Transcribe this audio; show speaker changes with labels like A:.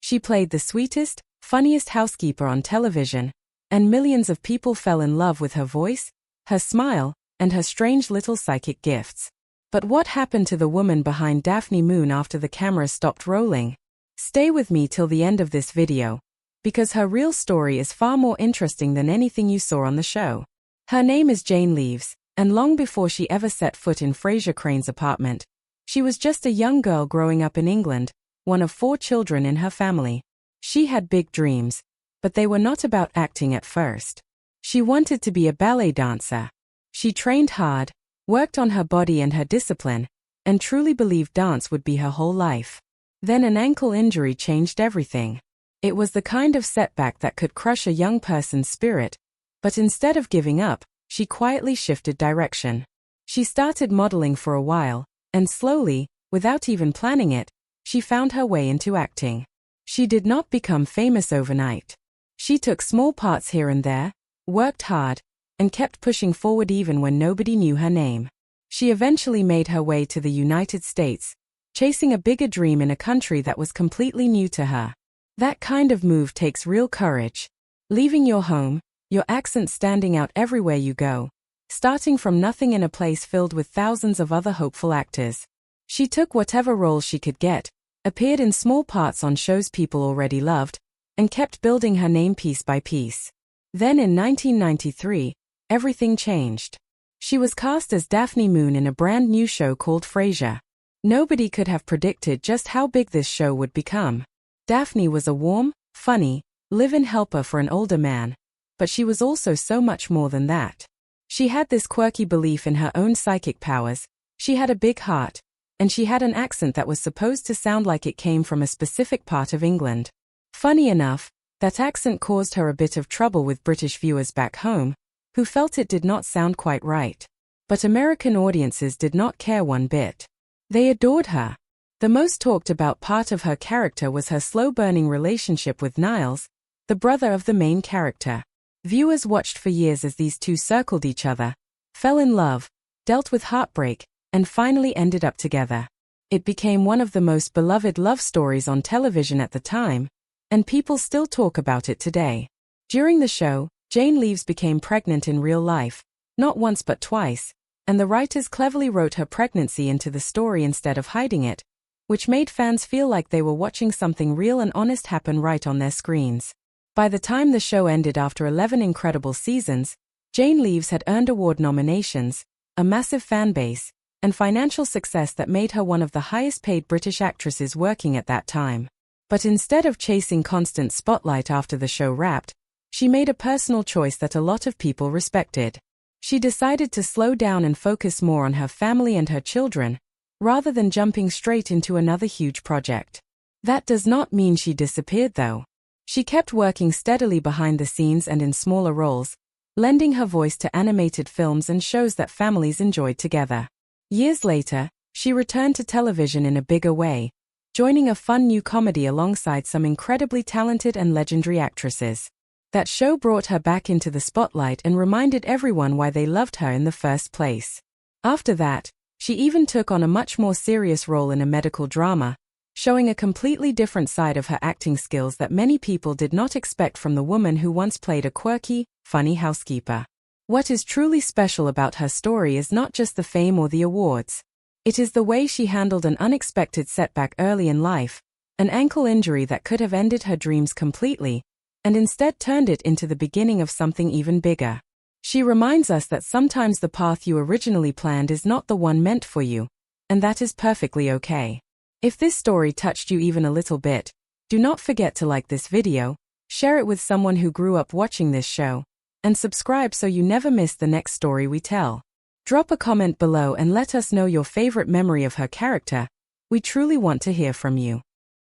A: She played the sweetest, funniest housekeeper on television, and millions of people fell in love with her voice, her smile, and her strange little psychic gifts. But what happened to the woman behind Daphne Moon after the camera stopped rolling? Stay with me till the end of this video, because her real story is far more interesting than anything you saw on the show. Her name is Jane Leeves, and long before she ever set foot in Frasier Crane's apartment, she was just a young girl growing up in England, one of 4 children in her family. She had big dreams, but they were not about acting at first. She wanted to be a ballet dancer. She trained hard, worked on her body and her discipline, and truly believed dance would be her whole life. Then an ankle injury changed everything. It was the kind of setback that could crush a young person's spirit, but instead of giving up, she quietly shifted direction. She started modeling for a while, and slowly, without even planning it, she found her way into acting. She did not become famous overnight. She took small parts here and there, worked hard, and kept pushing forward even when nobody knew her name. She eventually made her way to the United States, chasing a bigger dream in a country that was completely new to her. That kind of move takes real courage. Leaving your home, your accent standing out everywhere you go, starting from nothing in a place filled with thousands of other hopeful actors. She took whatever roles she could get, appeared in small parts on shows people already loved, and kept building her name piece by piece. Then in 1993, everything changed. She was cast as Daphne Moon in a brand new show called Frasier. Nobody could have predicted just how big this show would become. Daphne was a warm, funny, live-in helper for an older man, but she was also so much more than that. She had this quirky belief in her own psychic powers, she had a big heart, and she had an accent that was supposed to sound like it came from a specific part of England. Funny enough, that accent caused her a bit of trouble with British viewers back home, who felt it did not sound quite right. But American audiences did not care one bit. They adored her. The most talked about part of her character was her slow-burning relationship with Niles, the brother of the main character. Viewers watched for years as these two circled each other, fell in love, dealt with heartbreak, and finally ended up together. It became one of the most beloved love stories on television at the time, and people still talk about it today. During the show, Jane Leeves became pregnant in real life, not once but twice, and the writers cleverly wrote her pregnancy into the story instead of hiding it, which made fans feel like they were watching something real and honest happen right on their screens. By the time the show ended after 11 incredible seasons, Jane Leeves had earned award nominations, a massive fan base, and financial success that made her one of the highest-paid British actresses working at that time. But instead of chasing constant spotlight after the show wrapped, she made a personal choice that a lot of people respected. She decided to slow down and focus more on her family and her children, rather than jumping straight into another huge project. That does not mean she disappeared though. She kept working steadily behind the scenes and in smaller roles, lending her voice to animated films and shows that families enjoyed together. Years later, she returned to television in a bigger way, joining a fun new comedy alongside some incredibly talented and legendary actresses. That show brought her back into the spotlight and reminded everyone why they loved her in the first place. After that, she even took on a much more serious role in a medical drama, showing a completely different side of her acting skills that many people did not expect from the woman who once played a quirky, funny housekeeper. What is truly special about her story is not just the fame or the awards. It is the way she handled an unexpected setback early in life, an ankle injury that could have ended her dreams completely, and instead turned it into the beginning of something even bigger. She reminds us that sometimes the path you originally planned is not the one meant for you, and that is perfectly okay. If this story touched you even a little bit, do not forget to like this video, share it with someone who grew up watching this show, and subscribe so you never miss the next story we tell. Drop a comment below and let us know your favorite memory of her character. We truly want to hear from you.